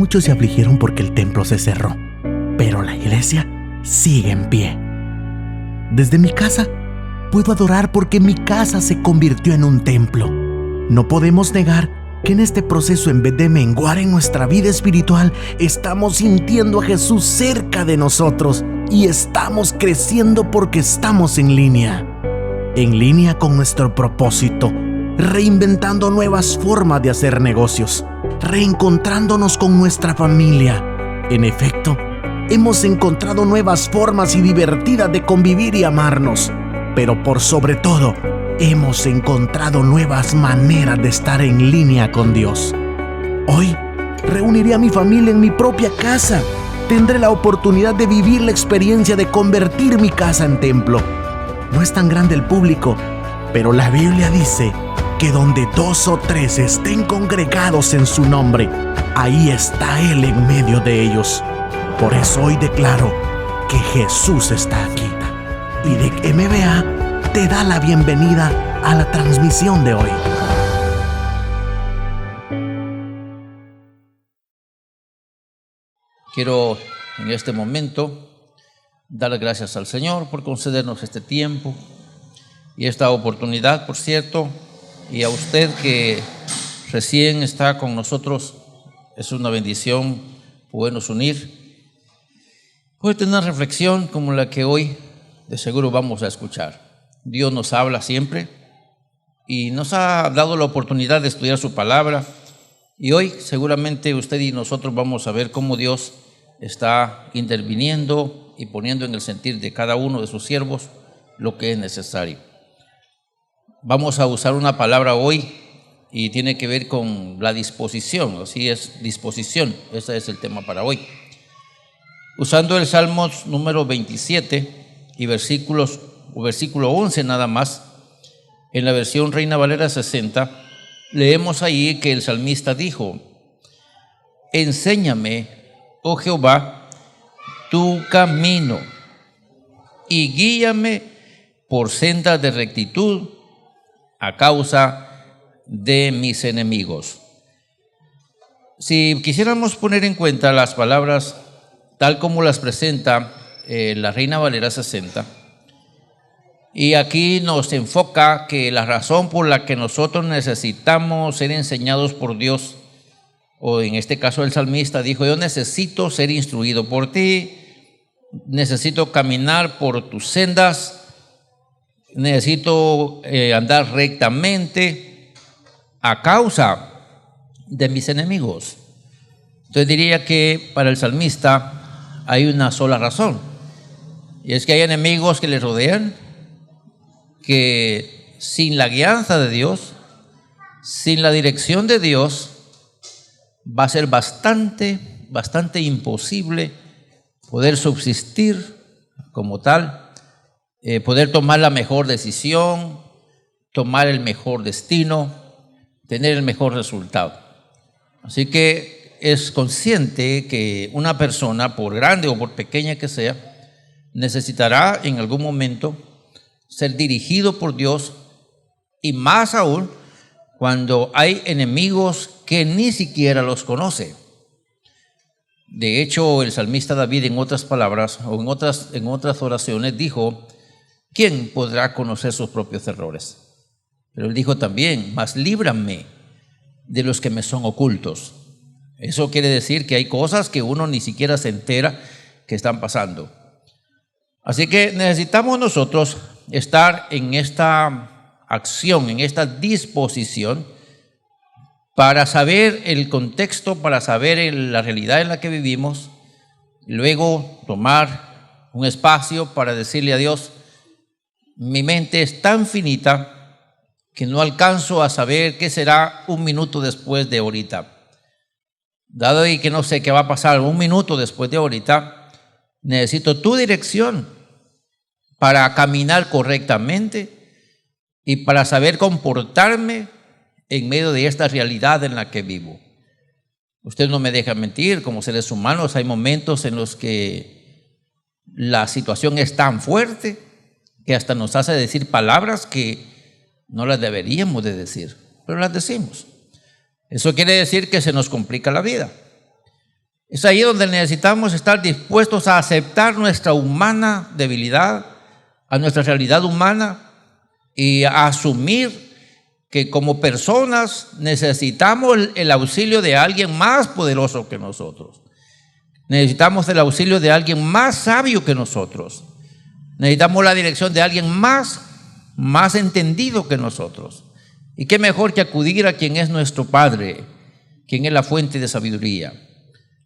Muchos se afligieron porque el templo se cerró, pero la iglesia sigue en pie. Desde mi casa puedo adorar porque mi casa se convirtió en un templo. No podemos negar que en este proceso, en vez de menguar en nuestra vida espiritual, estamos sintiendo a Jesús cerca de nosotros y estamos creciendo porque estamos en línea con nuestro propósito, reinventando nuevas formas de hacer negocios, reencontrándonos con nuestra familia. En efecto, hemos encontrado nuevas formas y divertidas de convivir y amarnos, pero por sobre todo, hemos encontrado nuevas maneras de estar en línea con Dios. Hoy, reuniré a mi familia en mi propia casa. Tendré la oportunidad de vivir la experiencia de convertir mi casa en templo. No es tan grande el público, pero la Biblia dice que donde 2 o 3 estén congregados en su nombre, ahí está Él en medio de ellos. Por eso hoy declaro que Jesús está aquí. Y de MBA te da la bienvenida a la transmisión de hoy. Quiero en este momento dar las gracias al Señor por concedernos este tiempo y esta oportunidad, por cierto, y a usted que recién está con nosotros. Es una bendición podernos unir. Hoy tener una reflexión como la que hoy de seguro vamos a escuchar. Dios nos habla siempre y nos ha dado la oportunidad de estudiar su palabra, y hoy seguramente usted y nosotros vamos a ver cómo Dios está interviniendo y poniendo en el sentir de cada uno de sus siervos lo que es necesario. Vamos a usar una palabra hoy y tiene que ver con la disposición. Así es, disposición. Ese es el tema para hoy. Usando el Salmos número 27 y versículo 11 nada más, en la versión Reina Valera 60, leemos ahí que el salmista dijo: enséñame, oh Jehová, tu camino y guíame por sendas de rectitud a causa de mis enemigos. Si quisiéramos poner en cuenta las palabras tal como las presenta la Reina Valera 60, y aquí nos enfoca que la razón por la que nosotros necesitamos ser enseñados por Dios, o en este caso el salmista dijo: yo necesito ser instruido por ti, necesito caminar por tus sendas, necesito andar rectamente a causa de mis enemigos. Entonces diría que para el salmista hay una sola razón, y es que hay enemigos que le rodean, que sin la guianza de Dios, sin la dirección de Dios, va a ser bastante imposible poder subsistir como tal, poder tomar la mejor decisión, tomar el mejor destino, tener el mejor resultado. Así que es consciente que una persona, por grande o por pequeña que sea, necesitará en algún momento ser dirigido por Dios, y más aún cuando hay enemigos que ni siquiera los conoce. De hecho, el salmista David, en otras palabras o en otras oraciones, dijo: ¿quién podrá conocer sus propios errores? Pero él dijo también: mas líbrame de los que me son ocultos. Eso quiere decir que hay cosas que uno ni siquiera se entera que están pasando. Así que necesitamos nosotros estar en esta acción, en esta disposición, para saber el contexto, para saber la realidad en la que vivimos, y luego tomar un espacio para decirle a Dios: mi mente es tan finita que no alcanzo a saber qué será un minuto después de ahorita. Dado y que no sé qué va a pasar un minuto después de ahorita, necesito tu dirección para caminar correctamente y para saber comportarme en medio de esta realidad en la que vivo. Usted no me deja mentir, como seres humanos hay momentos en los que la situación es tan fuerte que hasta nos hace decir palabras que no las deberíamos de decir, pero las decimos. Eso quiere decir que se nos complica la vida. Es ahí donde necesitamos estar dispuestos a aceptar nuestra humana debilidad, a nuestra realidad humana, y a asumir que como personas necesitamos el auxilio de alguien más poderoso que nosotros. Necesitamos el auxilio de alguien más sabio que nosotros. Necesitamos la dirección de alguien más entendido que nosotros. Y qué mejor que acudir a quien es nuestro Padre, quien es la fuente de sabiduría,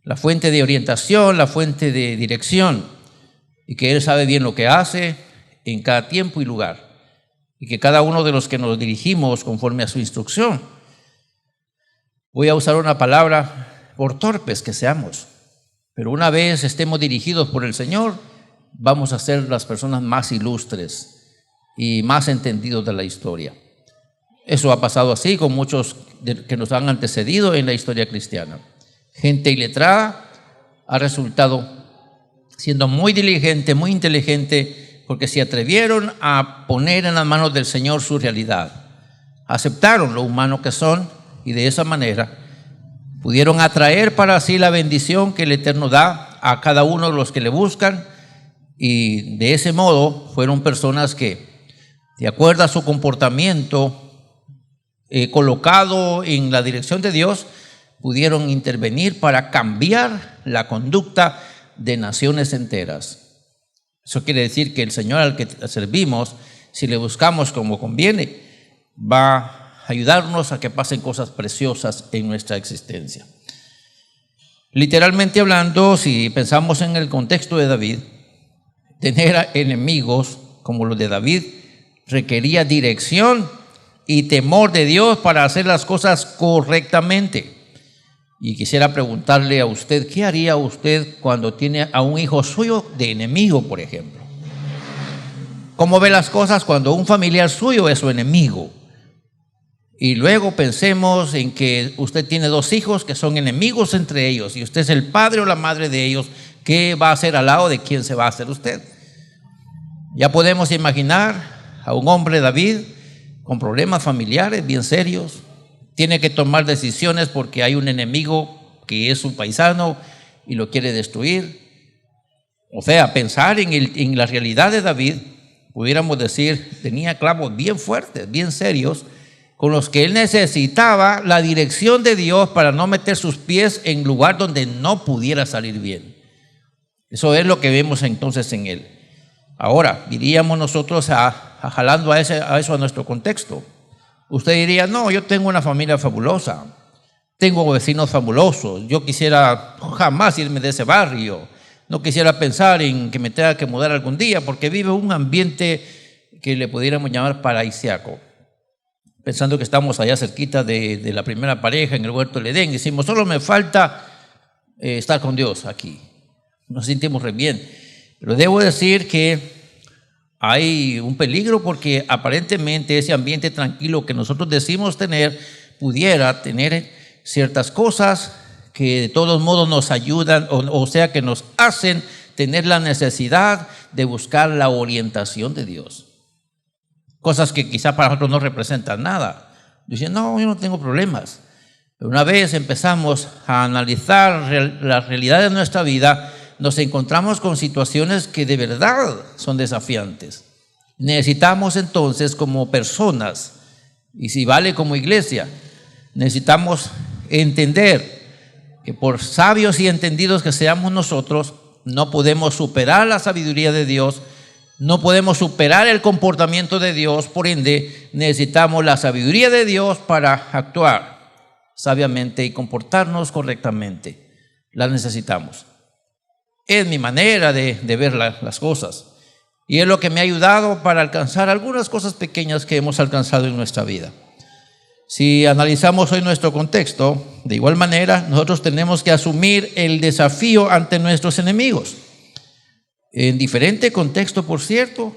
la fuente de orientación, la fuente de dirección, y que Él sabe bien lo que hace en cada tiempo y lugar, y que cada uno de los que nos dirigimos conforme a su instrucción, voy a usar una palabra, por torpes que seamos, pero una vez estemos dirigidos por el Señor, vamos a ser las personas más ilustres y más entendidos de la historia. Eso ha pasado así con muchos que nos han antecedido en la historia cristiana. Gente iletrada ha resultado siendo muy diligente, muy inteligente, porque se atrevieron a poner en las manos del Señor su realidad. Aceptaron lo humano que son y de esa manera pudieron atraer para sí la bendición que el Eterno da a cada uno de los que le buscan, y de ese modo fueron personas que, de acuerdo a su comportamiento colocado en la dirección de Dios, pudieron intervenir para cambiar la conducta de naciones enteras. Eso quiere decir que el Señor al que servimos, si le buscamos como conviene, va a ayudarnos a que pasen cosas preciosas en nuestra existencia. Literalmente hablando, si pensamos en el contexto de David, tener enemigos como los de David requería dirección y temor de Dios para hacer las cosas correctamente. Y quisiera preguntarle a usted, ¿qué haría usted cuando tiene a un hijo suyo de enemigo, por ejemplo? ¿Cómo ve las cosas cuando un familiar suyo es su enemigo? Y luego pensemos en que usted tiene 2 hijos que son enemigos entre ellos, y usted es el padre o la madre de ellos. ¿Qué va a hacer al lado de quién se va a hacer usted? Ya podemos imaginar a un hombre, David, con problemas familiares bien serios. Tiene que tomar decisiones porque hay un enemigo que es un paisano y lo quiere destruir. O sea, pensar en la realidad de David, pudiéramos decir, tenía clavos bien fuertes, bien serios, con los que él necesitaba la dirección de Dios para no meter sus pies en lugar donde no pudiera salir bien. Eso es lo que vemos entonces en él. Ahora, iríamos nosotros jalando a eso a nuestro contexto. Usted diría, no, yo tengo una familia fabulosa, tengo vecinos fabulosos, yo quisiera jamás irme de ese barrio, no quisiera pensar en que me tenga que mudar algún día, porque vive un ambiente que le pudiéramos llamar paradisíaco. Pensando que estamos allá cerquita de la primera pareja en el huerto del Edén, decimos, solo me falta estar con Dios aquí. Nos sentimos re bien. Pero debo decir que hay un peligro, porque aparentemente ese ambiente tranquilo que nosotros decimos tener pudiera tener ciertas cosas que de todos modos nos ayudan, o sea que nos hacen tener la necesidad de buscar la orientación de Dios. Cosas que quizá para nosotros no representan nada. Dicen, no, yo no tengo problemas. Pero una vez empezamos a analizar la realidad de nuestra vida, nos encontramos con situaciones que de verdad son desafiantes. Necesitamos entonces, como personas, y si vale como iglesia, necesitamos entender que por sabios y entendidos que seamos nosotros, no podemos superar la sabiduría de Dios, no podemos superar el comportamiento de Dios. Por ende, necesitamos la sabiduría de Dios para actuar sabiamente y comportarnos correctamente. La necesitamos. Es mi manera de ver las cosas, y es lo que me ha ayudado para alcanzar algunas cosas pequeñas que hemos alcanzado en nuestra vida. Si analizamos hoy nuestro contexto, de igual manera nosotros tenemos que asumir el desafío ante nuestros enemigos, en diferente contexto, por cierto,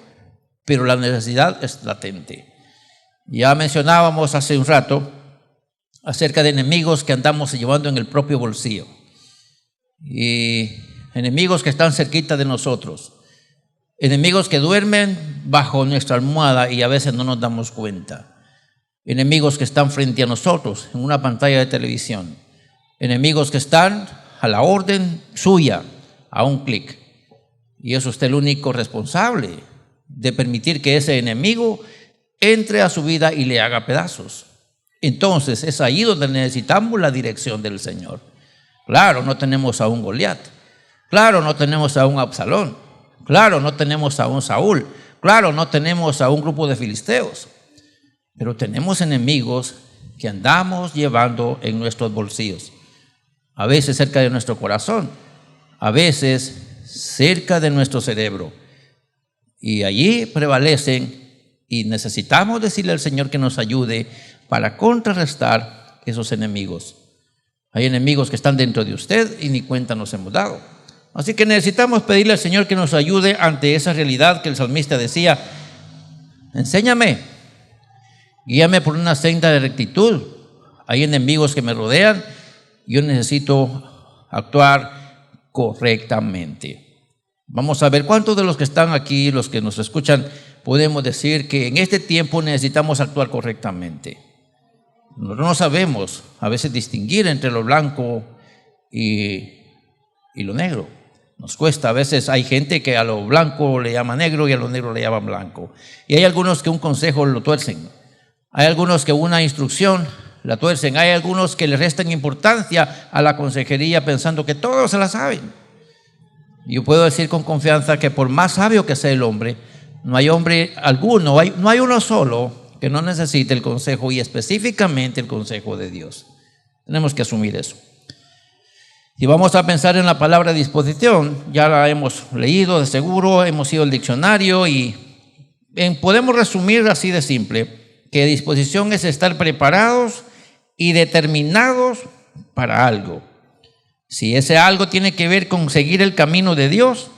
pero la necesidad es latente. Ya mencionábamos hace un rato acerca de enemigos que andamos llevando en el propio bolsillo, y enemigos que están cerquita de nosotros, enemigos que duermen bajo nuestra almohada y a veces no nos damos cuenta, enemigos que están frente a nosotros en una pantalla de televisión, enemigos que están a la orden suya, a un clic. Y es usted el único responsable de permitir que ese enemigo entre a su vida y le haga pedazos. Entonces es ahí donde necesitamos la dirección del Señor. Claro, no tenemos a un Goliat. Claro, no tenemos a un Absalón. Claro, no tenemos a un Saúl. Claro, no tenemos a un grupo de filisteos. Pero tenemos enemigos que andamos llevando en nuestros bolsillos. A veces cerca de nuestro corazón. A veces cerca de nuestro cerebro. Y allí prevalecen y necesitamos decirle al Señor que nos ayude para contrarrestar esos enemigos. Hay enemigos que están dentro de usted y ni cuenta nos hemos dado. Así que necesitamos pedirle al Señor que nos ayude ante esa realidad que el salmista decía: enséñame, guíame por una senda de rectitud. Hay enemigos que me rodean, yo necesito actuar correctamente. Vamos a ver cuántos de los que están aquí, los que nos escuchan, podemos decir que en este tiempo necesitamos actuar correctamente. No sabemos a veces distinguir entre lo blanco y lo negro. Nos cuesta, a veces hay gente que a lo blanco le llama negro y a lo negro le llaman blanco. Y hay algunos que un consejo lo tuercen. Hay algunos que una instrucción la tuercen. Hay algunos que le restan importancia a la consejería pensando que todos se la saben. Yo puedo decir con confianza que por más sabio que sea el hombre, no hay hombre alguno, no hay uno solo que no necesite el consejo, y específicamente el consejo de Dios. Tenemos que asumir eso. Y vamos a pensar en la palabra disposición. Ya la hemos leído de seguro, hemos ido al diccionario y podemos resumir así de simple, que disposición es estar preparados y determinados para algo. Si ese algo tiene que ver con seguir el camino de Dios,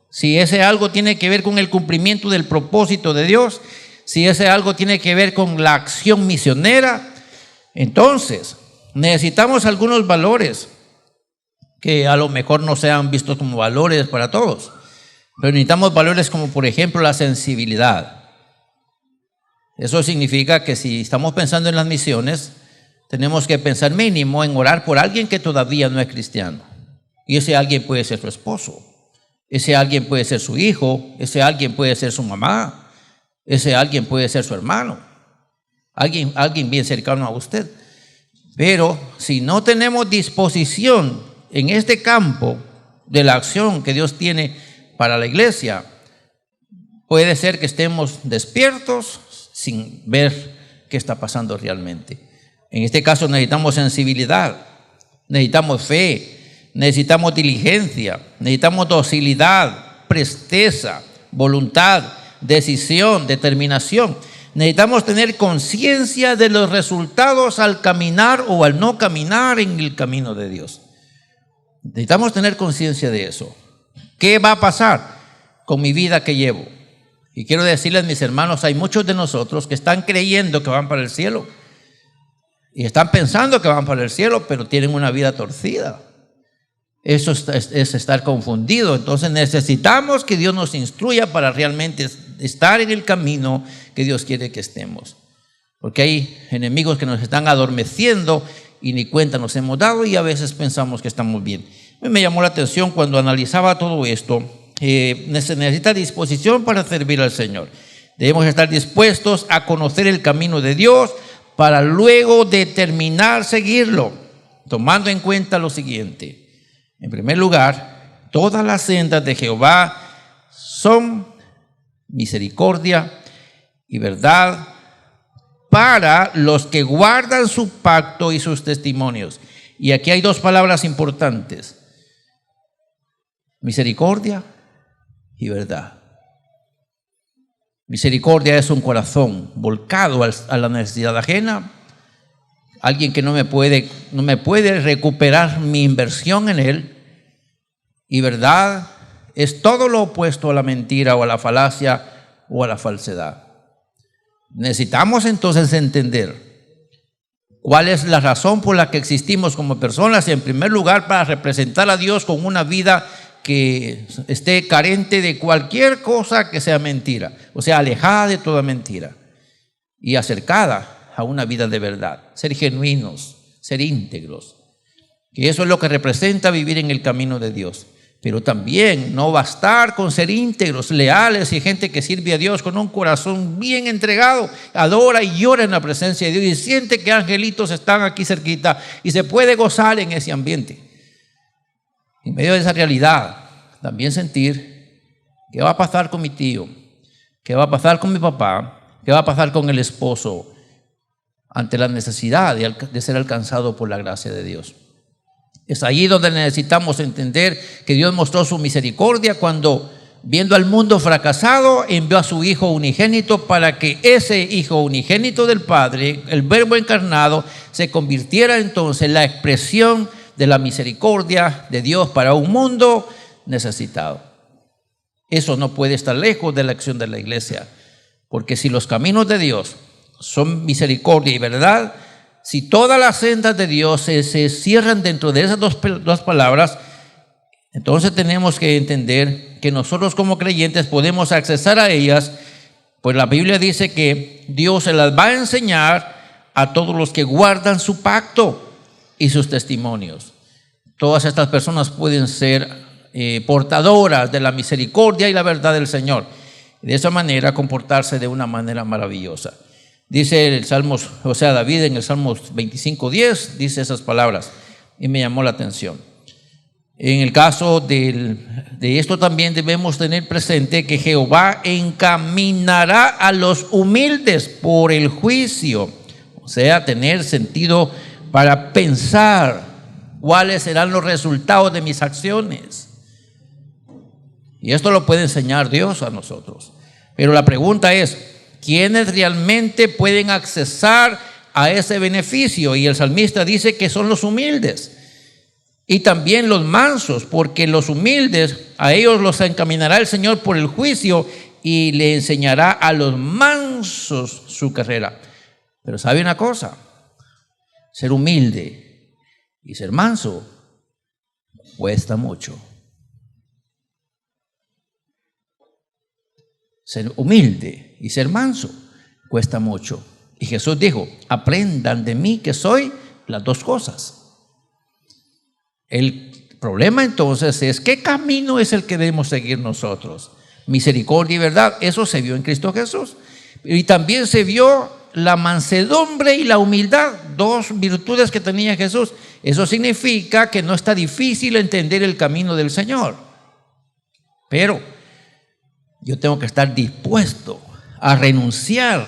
si ese algo tiene que ver con el cumplimiento del propósito de Dios, si ese algo tiene que ver con la acción misionera, entonces necesitamos algunos valores que a lo mejor no sean vistos como valores para todos, pero necesitamos valores como, por ejemplo, la sensibilidad. Eso significa que si estamos pensando en las misiones, tenemos que pensar mínimo en orar por alguien que todavía no es cristiano. Y ese alguien puede ser su esposo, ese alguien puede ser su hijo, ese alguien puede ser su mamá, ese alguien puede ser su hermano, alguien bien cercano a usted. Pero si no tenemos disposición en este campo de la acción que Dios tiene para la iglesia, puede ser que estemos despiertos sin ver qué está pasando realmente. En este caso necesitamos sensibilidad, necesitamos fe, necesitamos diligencia, necesitamos docilidad, presteza, voluntad, decisión, determinación. Necesitamos tener conciencia de los resultados al caminar o al no caminar en el camino de Dios. Necesitamos tener conciencia de eso. ¿Qué va a pasar con mi vida que llevo? Y quiero decirles, mis hermanos, hay muchos de nosotros que están creyendo que van para el cielo. Y están pensando que van para el cielo, pero tienen una vida torcida. Eso es estar confundido. Entonces necesitamos que Dios nos instruya para realmente estar en el camino que Dios quiere que estemos. Porque hay enemigos que nos están adormeciendo y ni cuenta nos hemos dado, y a veces pensamos que estamos bien. Me llamó la atención cuando analizaba todo esto. Se necesita disposición para servir al Señor. Debemos estar dispuestos a conocer el camino de Dios para luego determinar seguirlo, tomando en cuenta lo siguiente. En primer lugar, todas las sendas de Jehová son misericordia y verdad para los que guardan su pacto y sus testimonios. Y aquí hay dos palabras importantes: misericordia y verdad. Misericordia es un corazón volcado a la necesidad ajena, alguien que no me puede recuperar mi inversión en él. Y verdad es todo lo opuesto a la mentira o a la falacia o a la falsedad. Necesitamos entonces entender cuál es la razón por la que existimos como personas. En primer lugar, para representar a Dios con una vida que esté carente de cualquier cosa que sea mentira, o sea, alejada de toda mentira y acercada a una vida de verdad, ser genuinos, ser íntegros. que eso es lo que representa vivir en el camino de Dios. Pero también no bastar con ser íntegros, leales y gente que sirve a Dios con un corazón bien entregado, adora y llora en la presencia de Dios y siente que angelitos están aquí cerquita y se puede gozar en ese ambiente. En medio de esa realidad, también sentir qué va a pasar con mi tío, qué va a pasar con mi papá, qué va a pasar con el esposo ante la necesidad de ser alcanzado por la gracia de Dios. Es ahí donde necesitamos entender que Dios mostró su misericordia cuando, viendo al mundo fracasado, envió a su Hijo unigénito para que ese Hijo unigénito del Padre, el Verbo encarnado, se convirtiera entonces en la expresión de la misericordia de Dios para un mundo necesitado. Eso no puede estar lejos de la acción de la iglesia, porque si los caminos de Dios son misericordia y verdad, si todas las sendas de Dios se cierran dentro de esas dos palabras, entonces tenemos que entender que nosotros como creyentes podemos accesar a ellas, pues la Biblia dice que Dios se las va a enseñar a todos los que guardan su pacto y sus testimonios. Todas estas personas pueden ser portadoras de la misericordia y la verdad del Señor. De esa manera comportarse de una manera maravillosa. Dice el Salmos, o sea, David en el Salmos 25:10 dice esas palabras y me llamó la atención. En el caso de esto también debemos tener presente que Jehová encaminará a los humildes por el juicio, o sea, tener sentido para pensar cuáles serán los resultados de mis acciones. Y esto lo puede enseñar Dios a nosotros. Pero la pregunta es, ¿quiénes realmente pueden accesar a ese beneficio? Y el salmista dice que son los humildes y también los mansos, porque los humildes, a ellos los encaminará el Señor por el juicio y le enseñará a los mansos su carrera. Pero ¿sabe una cosa? Ser humilde y ser manso cuesta mucho. Ser humilde y ser manso cuesta mucho. Y Jesús dijo, aprendan de mí que soy las dos cosas. El problema entonces es, ¿qué camino es el que debemos seguir nosotros? Misericordia y verdad, eso se vio en Cristo Jesús. Y también se vio la mansedumbre y la humildad, dos virtudes que tenía Jesús. Eso significa que no está difícil entender el camino del Señor. Pero yo tengo que estar dispuesto a renunciar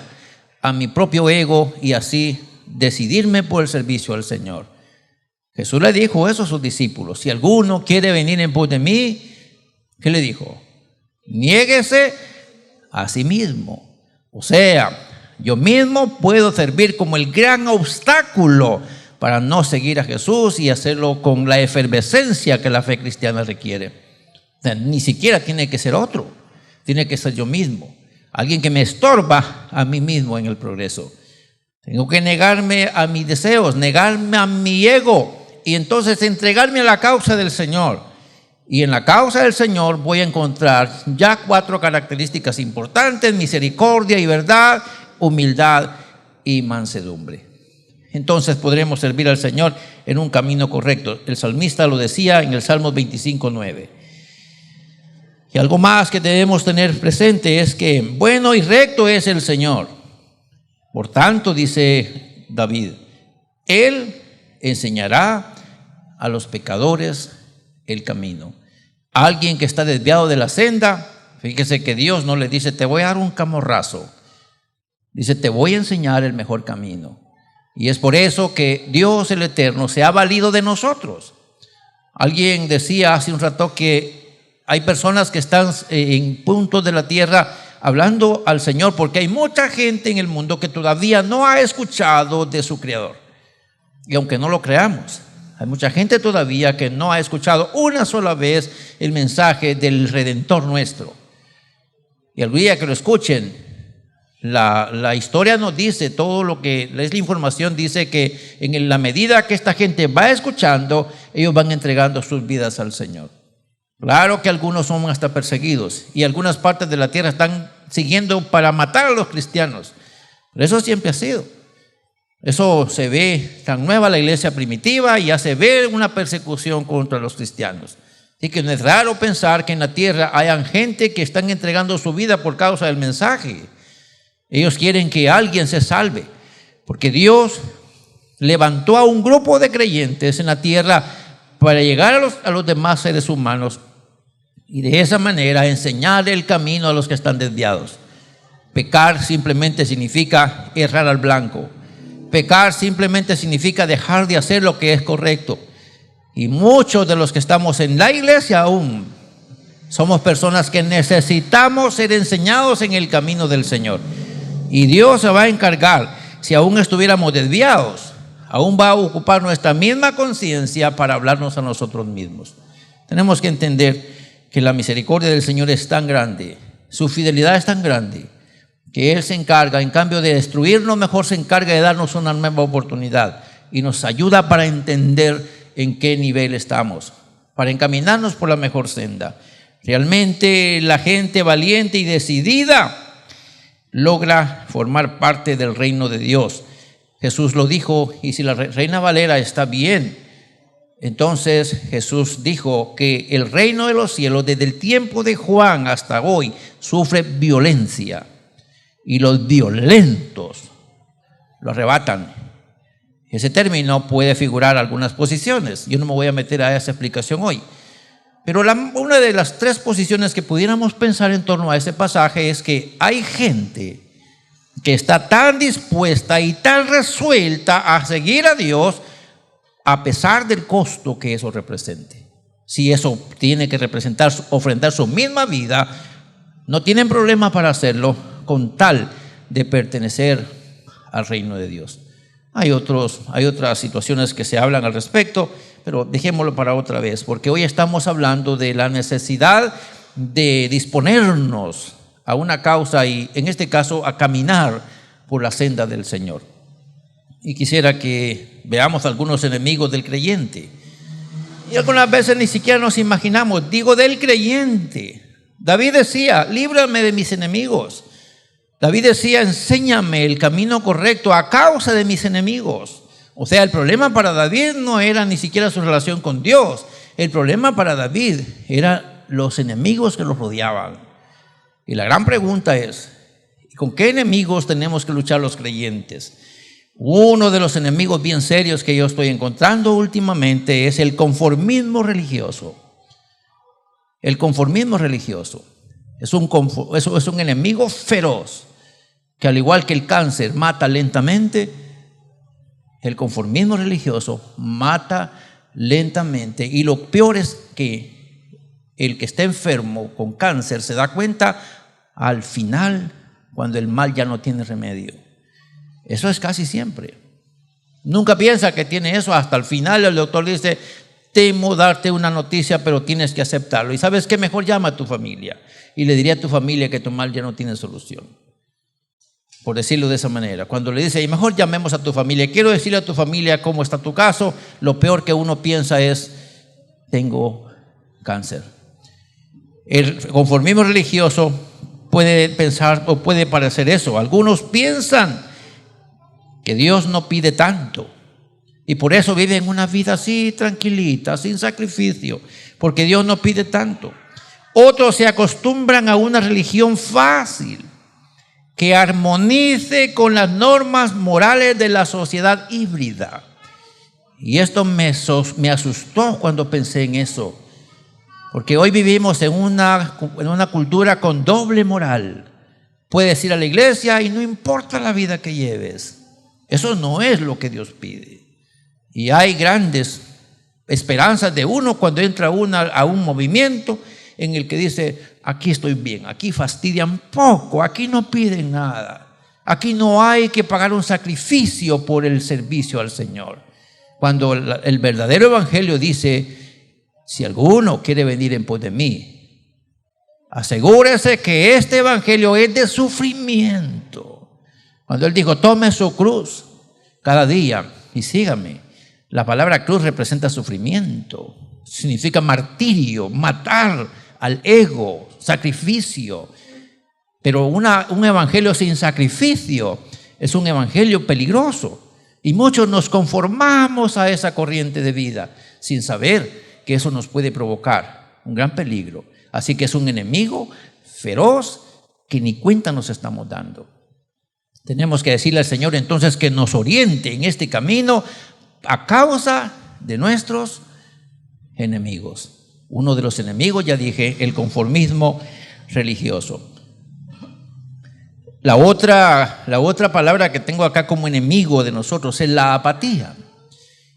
a mi propio ego y así decidirme por el servicio al Señor. Jesús le dijo eso a sus discípulos. Si alguno quiere venir en pos de mí, ¿qué le dijo? Niéguese a sí mismo. O sea, yo mismo puedo servir como el gran obstáculo para no seguir a Jesús y hacerlo con la efervescencia que la fe cristiana requiere. O sea, ni siquiera tiene que ser otro. Tiene que ser yo mismo, alguien que me estorba a mí mismo en el progreso. Tengo que negarme a mis deseos, negarme a mi ego y entonces entregarme a la causa del Señor. Y en la causa del Señor voy a encontrar ya 4 características importantes: misericordia y verdad, humildad y mansedumbre. Entonces podremos servir al Señor en un camino correcto. El salmista lo decía en el Salmo 25:9. Y algo más que debemos tener presente es que bueno y recto es el Señor. Por tanto, dice David, Él enseñará a los pecadores el camino. Alguien que está desviado de la senda, fíjese que Dios no le dice, te voy a dar un camorrazo. Dice, te voy a enseñar el mejor camino. Y es por eso que Dios el Eterno se ha valido de nosotros. Alguien decía hace un rato que hay personas que están en puntos de la tierra hablando al Señor porque hay mucha gente en el mundo que todavía no ha escuchado de su Creador. Y aunque no lo creamos, hay mucha gente todavía que no ha escuchado una sola vez el mensaje del Redentor nuestro. Y el día que lo escuchen, la historia nos dice, todo lo que es la información dice que en la medida que esta gente va escuchando, ellos van entregando sus vidas al Señor. Claro que algunos son hasta perseguidos y algunas partes de la tierra están siguiendo para matar a los cristianos. Pero eso siempre ha sido. Eso se ve tan nueva la iglesia primitiva y ya se ve una persecución contra los cristianos. Así que no es raro pensar que en la tierra hayan gente que están entregando su vida por causa del mensaje. Ellos quieren que alguien se salve, porque Dios levantó a un grupo de creyentes en la tierra para llegar a los demás seres humanos y de esa manera enseñar el camino a los que están desviados. Pecar simplemente significa errar al blanco. Pecar simplemente significa dejar de hacer lo que es correcto. Y muchos de los que estamos en la iglesia aún somos personas que necesitamos ser enseñados en el camino del Señor. Y Dios se va a encargar, si aún estuviéramos desviados, aún va a ocupar nuestra misma conciencia para hablarnos a nosotros mismos. Tenemos que entender que la misericordia del Señor es tan grande, su fidelidad es tan grande, que Él se encarga, en cambio de destruirnos, mejor se encarga de darnos una nueva oportunidad y nos ayuda para entender en qué nivel estamos, para encaminarnos por la mejor senda. Realmente la gente valiente y decidida logra formar parte del reino de Dios. Jesús lo dijo, y si la Reina Valera está bien, entonces Jesús dijo que el reino de los cielos desde el tiempo de Juan hasta hoy sufre violencia y los violentos lo arrebatan. Ese término puede figurar algunas posiciones. Yo no me voy a meter a esa explicación hoy. Pero una de las tres posiciones que pudiéramos pensar en torno a ese pasaje es que hay gente que está tan dispuesta y tan resuelta a seguir a Dios a pesar del costo que eso represente. Si eso tiene que representar, ofrendar su misma vida, no tienen problema para hacerlo con tal de pertenecer al reino de Dios. Hay otras situaciones que se hablan al respecto, pero dejémoslo para otra vez, porque hoy estamos hablando de la necesidad de disponernos a una causa y en este caso a caminar por la senda del Señor. Y quisiera que veamos algunos enemigos del creyente. Y algunas veces ni siquiera nos imaginamos, digo del creyente. David decía, líbrame de mis enemigos. David decía, enséñame el camino correcto a causa de mis enemigos. O sea, el problema para David no era ni siquiera su relación con Dios. El problema para David eran los enemigos que los rodeaban. Y la gran pregunta es, ¿con qué enemigos tenemos que luchar los creyentes? Uno de los enemigos bien serios que yo estoy encontrando últimamente es el conformismo religioso. El conformismo religioso es un enemigo feroz que, al igual que el cáncer mata lentamente, el conformismo religioso mata lentamente. Y lo peor es que el que está enfermo con cáncer se da cuenta al final, cuando el mal ya no tiene remedio. Eso es casi siempre. Nunca piensa que tiene eso. Hasta el final el doctor dice, temo darte una noticia, pero tienes que aceptarlo. ¿Y sabes qué? Mejor llama a tu familia y le diría a tu familia que tu mal ya no tiene solución. Por decirlo de esa manera. Cuando le dice, y mejor llamemos a tu familia, quiero decirle a tu familia cómo está tu caso, lo peor que uno piensa es, tengo cáncer. El conformismo religioso puede pensar o puede parecer eso. Algunos piensan que Dios no pide tanto y por eso viven una vida así tranquilita, sin sacrificio, porque Dios no pide tanto. Otros se acostumbran a una religión fácil que armonice con las normas morales de la sociedad híbrida. Y esto me asustó cuando pensé en eso, porque hoy vivimos en una cultura con doble moral. Puedes ir a la iglesia y no importa la vida que lleves. Eso no es lo que Dios pide. Y hay grandes esperanzas de uno cuando entra a un movimiento en el que dice, aquí estoy bien, aquí fastidian poco, aquí no piden nada, aquí no hay que pagar un sacrificio por el servicio al Señor. Cuando el verdadero evangelio dice, si alguno quiere venir en pos de mí, asegúrese que este evangelio es de sufrimiento. Cuando Él dijo, tome su cruz cada día y sígame. La palabra cruz representa sufrimiento, significa martirio, matar al ego, sacrificio. Pero un evangelio sin sacrificio es un evangelio peligroso. Y muchos nos conformamos a esa corriente de vida sin saber que eso nos puede provocar un gran peligro. Así que es un enemigo feroz que ni cuenta nos estamos dando. Tenemos que decirle al Señor entonces que nos oriente en este camino a causa de nuestros enemigos. Uno de los enemigos, ya dije, el conformismo religioso. La otra palabra que tengo acá como enemigo de nosotros es la apatía.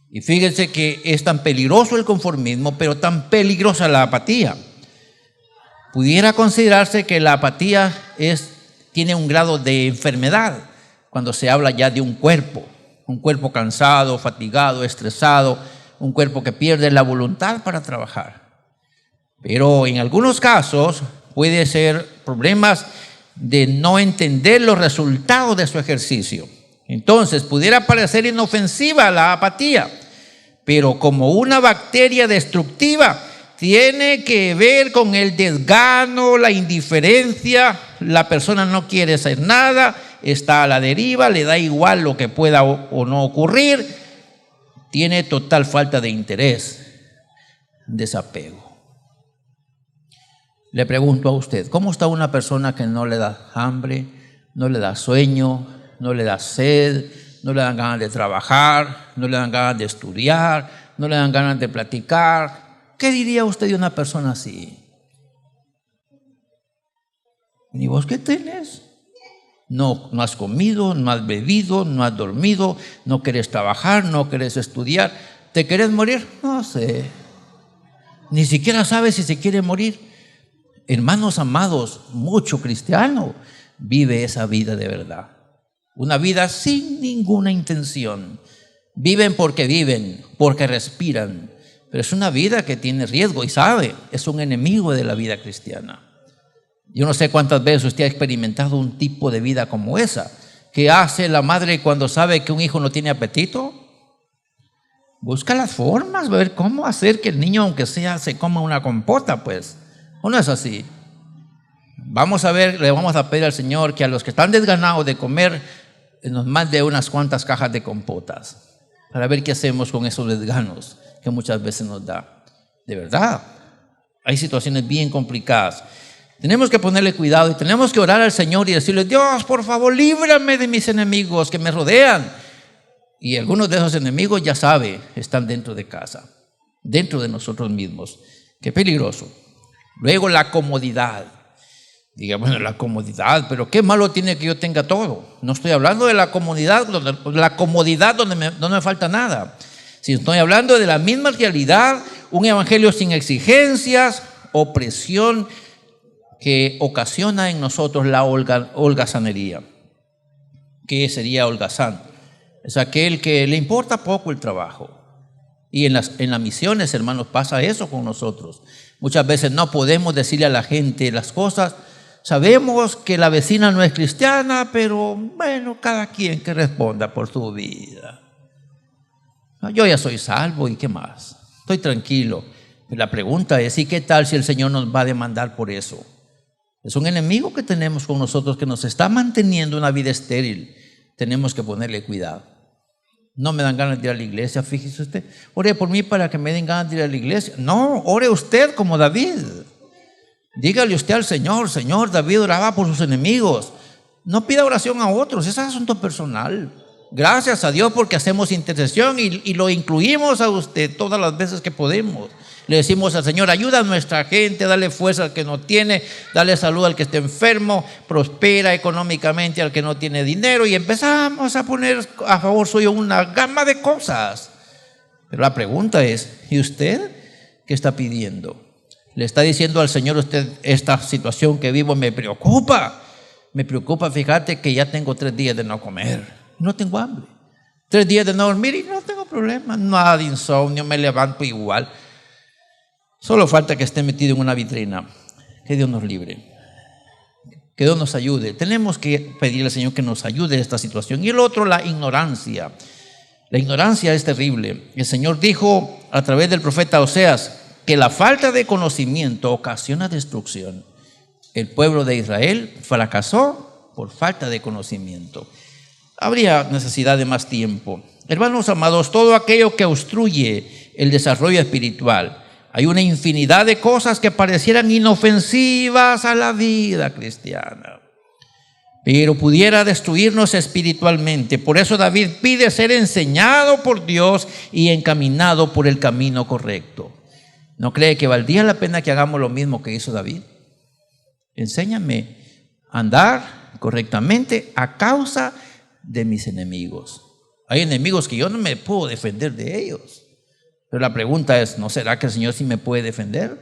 Y fíjense que es tan peligroso el conformismo, pero tan peligrosa la apatía. Pudiera considerarse que la apatía tiene un grado de enfermedad cuando se habla ya de un cuerpo cansado, fatigado, estresado, un cuerpo que pierde la voluntad para trabajar. Pero en algunos casos puede ser problemas de no entender los resultados de su ejercicio. Entonces pudiera parecer inofensiva la apatía, pero como una bacteria destructiva tiene que ver con el desgano, la indiferencia. La persona no quiere hacer nada, está a la deriva, le da igual lo que pueda o no ocurrir, tiene total falta de interés, desapego. Le pregunto a usted, ¿cómo está una persona que no le da hambre, no le da sueño, no le da sed, no le dan ganas de trabajar, no le dan ganas de estudiar, no le dan ganas de platicar? ¿Qué diría usted de una persona así? ¿Ni vos qué tenés? No has comido, no has bebido, no has dormido, no querés trabajar, no querés estudiar. ¿Te querés morir? No sé. Ni siquiera sabes si se quiere morir. Hermanos amados, mucho cristiano vive esa vida de verdad. Una vida sin ninguna intención. Viven, porque respiran. Pero es una vida que tiene riesgo y sabe, es un enemigo de la vida cristiana. Yo no sé cuántas veces usted ha experimentado un tipo de vida como esa. ¿Qué hace la madre cuando sabe que un hijo no tiene apetito? Busca las formas, ver cómo hacer que el niño, aunque sea, se coma una compota, pues. ¿O no es así? Vamos a ver, le vamos a pedir al Señor que a los que están desganados de comer nos mande unas cuantas cajas de compotas para ver qué hacemos con esos desganos que muchas veces nos da. De verdad, hay situaciones bien complicadas. Tenemos que ponerle cuidado y tenemos que orar al Señor y decirle: Dios, por favor, líbrame de mis enemigos que me rodean. Y algunos de esos enemigos, ya sabe, están dentro de casa, dentro de nosotros mismos. Qué peligroso. Luego la comodidad. Diga, bueno, la comodidad, pero qué malo tiene que yo tenga todo. No estoy hablando de la comodidad donde no me falta nada. Si estoy hablando de la misma realidad, un evangelio sin exigencias, opresión que ocasiona en nosotros la holgazanería. ¿Qué sería holgazán? Es aquel que le importa poco el trabajo. Y en las misiones, hermanos, pasa eso con nosotros. Muchas veces no podemos decirle a la gente las cosas. Sabemos que la vecina no es cristiana, pero bueno, cada quien que responda por su vida. Yo ya soy salvo y qué más, estoy tranquilo. Pero la pregunta es: ¿y qué tal si el Señor nos va a demandar por eso? Es un enemigo que tenemos con nosotros que nos está manteniendo una vida estéril. Tenemos que ponerle cuidado. No me dan ganas de ir a la iglesia, fíjese usted. Ore por mí para que me den ganas de ir a la iglesia. No, ore usted como David. Dígale usted al Señor: Señor, David oraba por sus enemigos. No pida oración a otros, ese es asunto personal. Gracias a Dios porque hacemos intercesión y lo incluimos a usted todas las veces que podemos. Le decimos al Señor: ayuda a nuestra gente, dale fuerza al que no tiene, dale salud al que esté enfermo, prospera económicamente al que no tiene dinero, y empezamos a poner a favor suyo una gama de cosas. Pero la pregunta es: ¿y usted qué está pidiendo? Le está diciendo al Señor usted: esta situación que vivo me preocupa, fíjate que ya tengo 3 días de no comer, no tengo hambre, 3 días de no dormir y no tengo problema, nada de insomnio, me levanto igual. Solo falta que esté metido en una vitrina. Que Dios nos libre, que Dios nos ayude. Tenemos que pedirle al Señor que nos ayude en esta situación. Y el otro, la ignorancia. La ignorancia es terrible. El Señor dijo a través del profeta Oseas que la falta de conocimiento ocasiona destrucción. El pueblo de Israel fracasó por falta de conocimiento. Habría necesidad de más tiempo. Hermanos amados, todo aquello que obstruye el desarrollo espiritual, hay una infinidad de cosas que parecieran inofensivas a la vida cristiana, pero pudiera destruirnos espiritualmente. Por eso David pide ser enseñado por Dios y encaminado por el camino correcto. ¿No cree que valdría la pena que hagamos lo mismo que hizo David? Enséñame a andar correctamente a causa de mis enemigos. Hay enemigos que yo no me puedo defender de ellos. Pero la pregunta es, ¿no será que el Señor sí me puede defender?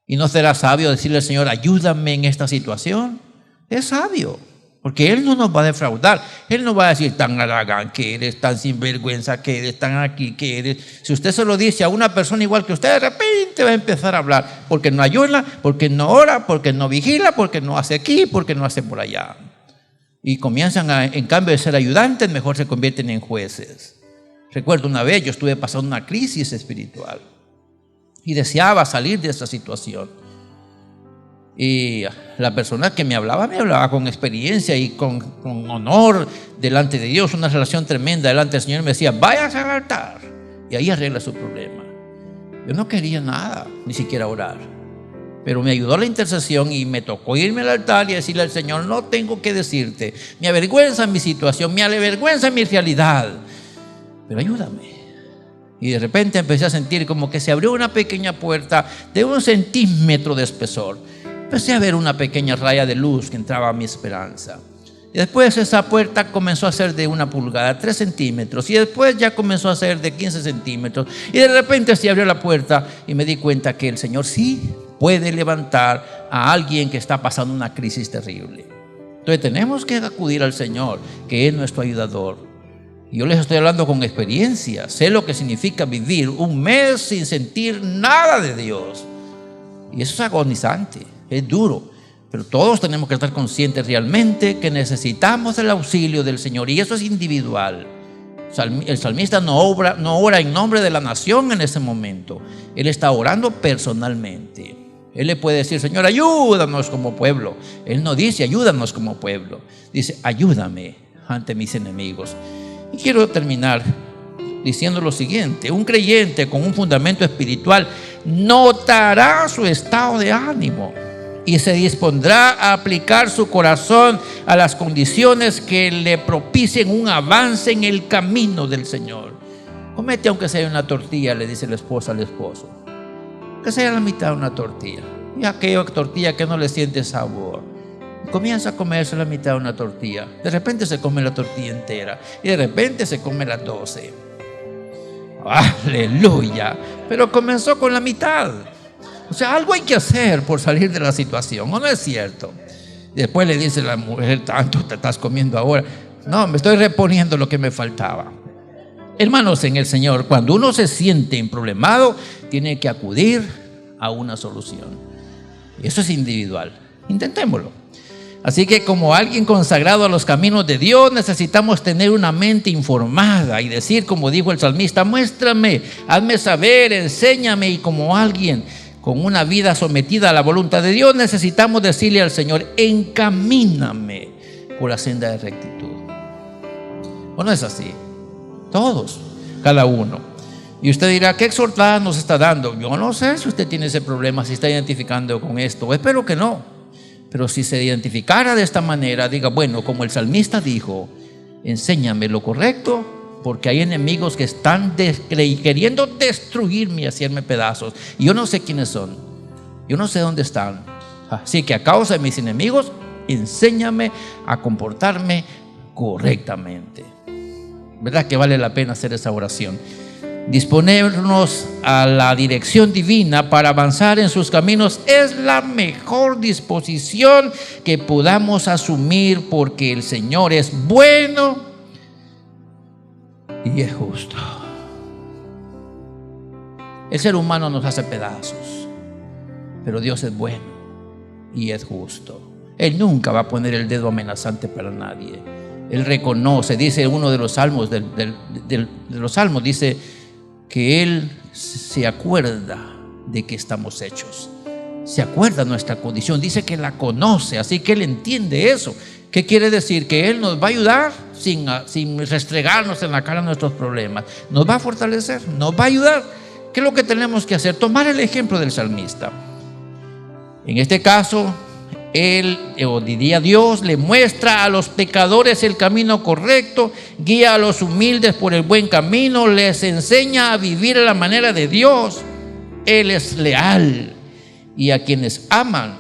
¿Y no será sabio decirle al Señor, ayúdame en esta situación? Es sabio, porque Él no nos va a defraudar. Él no va a decir, tan halagán que eres, tan sinvergüenza que eres, tan aquí que eres. Si usted se lo dice a una persona igual que usted, de repente va a empezar a hablar, porque no ayuna, porque no ora, porque no vigila, porque no hace aquí, porque no hace por allá. Y comienzan en cambio de ser ayudantes, mejor se convierten en jueces. Recuerdo una vez, yo estuve pasando una crisis espiritual y deseaba salir de esa situación. Y la persona que me hablaba con experiencia y con honor delante de Dios, una relación tremenda delante del Señor. Me decía, váyase al altar y ahí arregla su problema. Yo no quería nada, ni siquiera orar. Pero me ayudó la intercesión y me tocó irme al altar y decirle al Señor, no tengo que decirte, me avergüenza mi situación, me avergüenza mi realidad, pero ayúdame. Y de repente empecé a sentir como que se abrió una pequeña puerta de 1 centímetro de espesor. Empecé a ver una pequeña raya de luz que entraba a mi esperanza. Y después esa puerta comenzó a ser de 1 pulgada, 3 centímetros. Y después ya comenzó a ser de 15 centímetros. Y de repente se abrió la puerta y me di cuenta que el Señor sí puede levantar a alguien que está pasando una crisis terrible. Entonces tenemos que acudir al Señor, que es nuestro ayudador. Y yo les estoy hablando con experiencia. Sé lo que significa vivir 1 mes sin sentir nada de Dios. Y eso es agonizante, es duro. Pero todos tenemos que estar conscientes realmente que necesitamos el auxilio del Señor. Y eso es individual. El salmista no ora en nombre de la nación en ese momento. Él está orando personalmente. Él le puede decir, Señor, ayúdanos como pueblo. Él no dice, ayúdanos como pueblo. Dice, ayúdame ante mis enemigos. Y quiero terminar diciendo lo siguiente. Un creyente con un fundamento espiritual notará su estado de ánimo y se dispondrá a aplicar su corazón a las condiciones que le propicien un avance en el camino del Señor. Comete aunque sea una tortilla, le dice la esposa al esposo. Que sea la mitad de una tortilla. Y aquella tortilla que no le siente sabor. Comienza a comerse la mitad de una tortilla. De repente se come la tortilla entera. Y de repente se come las 12. ¡Aleluya! Pero comenzó con la mitad. O sea, algo hay que hacer por salir de la situación, ¿o no es cierto? Después le dice la mujer, tanto te estás comiendo ahora. No, me estoy reponiendo lo que me faltaba. Hermanos en el Señor, cuando uno se siente emproblemado, tiene que acudir a una solución. Eso es individual. Intentémoslo. Así que como alguien consagrado a los caminos de Dios, necesitamos tener una mente informada y decir, como dijo el salmista, muéstrame, hazme saber, enséñame. Y como alguien con una vida sometida a la voluntad de Dios, necesitamos decirle al Señor, encamíname por la senda de rectitud. ¿O no es así? Todos, cada uno. Y usted dirá, ¿qué exhortada nos está dando? Yo no sé si usted tiene ese problema, si está identificando con esto. Espero que no. Pero si se identificara de esta manera, diga, bueno, como el salmista dijo, enséñame lo correcto, porque hay enemigos que están queriendo destruirme y hacerme pedazos. Y yo no sé quiénes son. Yo no sé dónde están. Así que a causa de mis enemigos, enséñame a comportarme correctamente. ¿Verdad que vale la pena hacer esa oración? Disponernos a la dirección divina para avanzar en sus caminos es la mejor disposición que podamos asumir, porque el Señor es bueno y es justo. El ser humano nos hace pedazos, pero Dios es bueno y es justo. Él nunca va a poner el dedo amenazante para nadie. Él reconoce, dice uno de los salmos, de los salmos, dice que Él se acuerda de que estamos hechos. Se acuerda nuestra condición, dice que la conoce, así que Él entiende eso. ¿Qué quiere decir? ¿Que Él nos va a ayudar? sin restregarnos en la cara nuestros problemas. Nos va a fortalecer, nos va a ayudar. ¿Qué es lo que tenemos que hacer? Tomar el ejemplo del salmista. En este caso, él, o diría Dios, le muestra a los pecadores el camino correcto, guía a los humildes por el buen camino, les enseña a vivir a la manera de Dios. Él es leal, y a quienes aman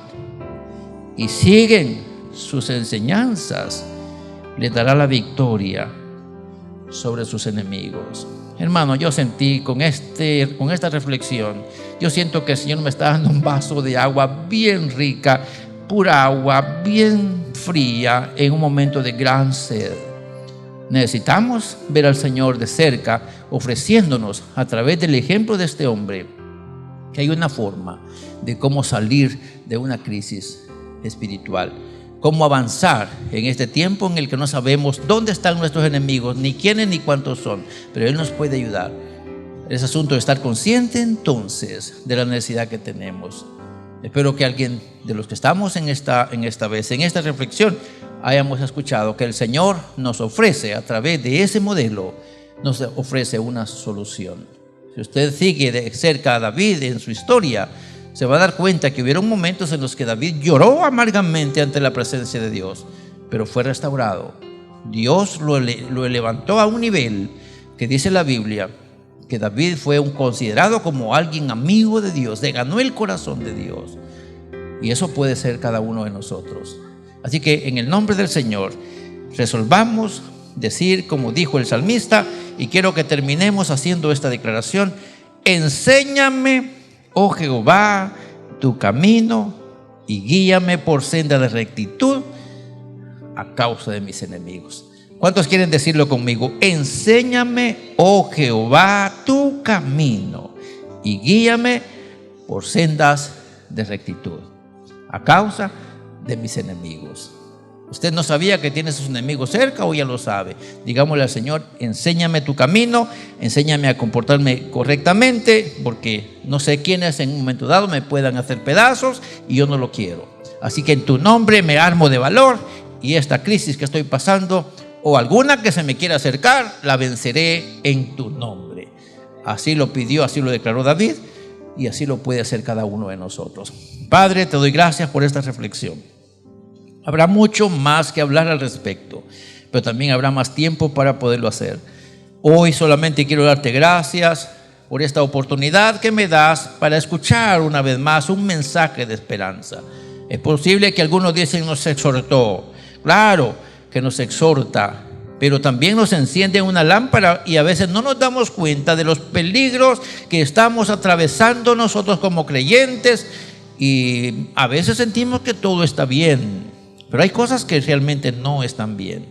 y siguen sus enseñanzas, les dará la victoria sobre sus enemigos. Hermano, yo sentí con esta reflexión, yo siento que el Señor me está dando un vaso de agua bien rica, pura agua, bien fría, en un momento de gran sed. Necesitamos ver al Señor de cerca, ofreciéndonos a través del ejemplo de este hombre, que hay una forma de cómo salir de una crisis espiritual, cómo avanzar en este tiempo en el que no sabemos dónde están nuestros enemigos, ni quiénes ni cuántos son, pero Él nos puede ayudar. Es asunto de estar consciente entonces de la necesidad que tenemos. Espero que alguien de los que estamos en esta reflexión, hayamos escuchado que el Señor nos ofrece, a través de ese modelo, nos ofrece una solución. Si usted sigue de cerca a David en su historia, se va a dar cuenta que hubieron momentos en los que David lloró amargamente ante la presencia de Dios, pero fue restaurado. Dios lo levantó a un nivel que dice la Biblia que David fue considerado como alguien amigo de Dios, le ganó el corazón de Dios. Y eso puede ser cada uno de nosotros. Así que en el nombre del Señor, resolvamos decir como dijo el salmista, y quiero que terminemos haciendo esta declaración: enséñame, oh Jehová, tu camino, y guíame por senda de rectitud a causa de mis enemigos. ¿Cuántos quieren decirlo conmigo? Enséñame, oh Jehová, tu camino, y guíame por sendas de rectitud a causa de mis enemigos. Usted no sabía que tiene sus enemigos cerca, o ya lo sabe. Digámosle al Señor: enséñame tu camino, enséñame a comportarme correctamente, porque no sé quiénes en un momento dado me puedan hacer pedazos y yo no lo quiero. Así que en tu nombre me armo de valor, y esta crisis que estoy pasando, o alguna que se me quiera acercar, la venceré en tu nombre. Así lo pidió, así lo declaró David, y así lo puede hacer cada uno de nosotros. Padre, te doy gracias por esta reflexión. Habrá mucho más que hablar al respecto, pero también habrá más tiempo para poderlo hacer. Hoy solamente quiero darte gracias por esta oportunidad que me das para escuchar una vez más un mensaje de esperanza. Es posible que algunos dicen nos exhortó. Claro que nos exhorta, pero también nos enciende una lámpara, y a veces no nos damos cuenta de los peligros que estamos atravesando nosotros como creyentes, y a veces sentimos que todo está bien, pero hay cosas que realmente no están bien.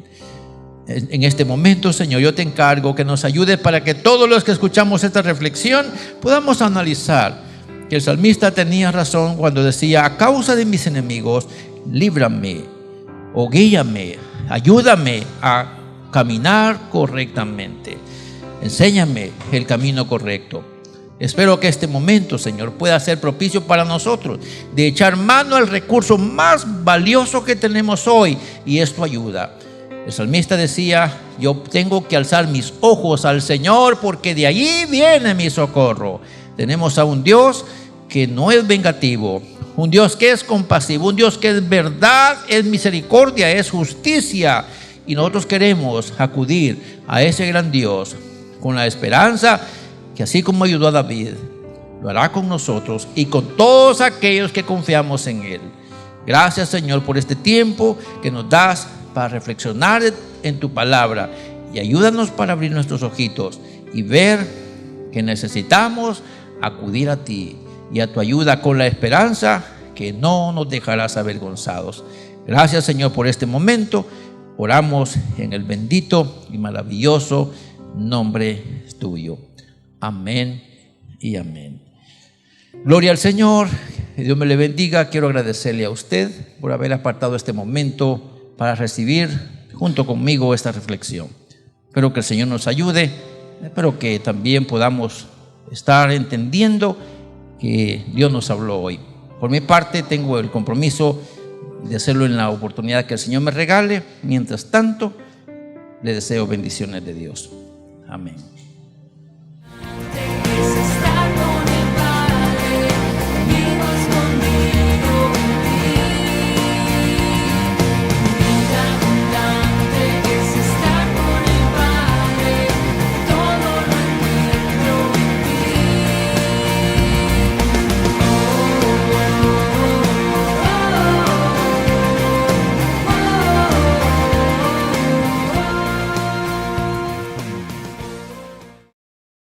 En este momento, Señor, yo te encargo que nos ayudes para que todos los que escuchamos esta reflexión podamos analizar que el salmista tenía razón cuando decía: a causa de mis enemigos, líbrame o guíame, ayúdame a caminar correctamente. Enséñame el camino correcto. Espero que este momento, Señor, pueda ser propicio para nosotros de echar mano al recurso más valioso que tenemos hoy, y es tu ayuda. El salmista decía: yo tengo que alzar mis ojos al Señor, porque de allí viene mi socorro. Tenemos a un Dios que no es vengativo, un Dios que es compasivo, un Dios que es verdad, es misericordia, es justicia. Y nosotros queremos acudir a ese gran Dios con la esperanza que, así como ayudó a David, lo hará con nosotros y con todos aquellos que confiamos en Él. Gracias, Señor, por este tiempo que nos das para reflexionar en tu palabra, y ayúdanos para abrir nuestros ojitos y ver que necesitamos acudir a ti y a tu ayuda con la esperanza que no nos dejarás avergonzados. Gracias, Señor, por este momento. Oramos en el bendito y maravilloso nombre tuyo. Amén y amén. Gloria al Señor. Que Dios me le bendiga. Quiero agradecerle a usted por haber apartado este momento para recibir junto conmigo esta reflexión. Espero que el Señor nos ayude. Espero que también podamos estar entendiendo que Dios nos habló hoy. Por mi parte, tengo el compromiso de hacerlo en la oportunidad que el Señor me regale. Mientras tanto, le deseo bendiciones de Dios. Amén.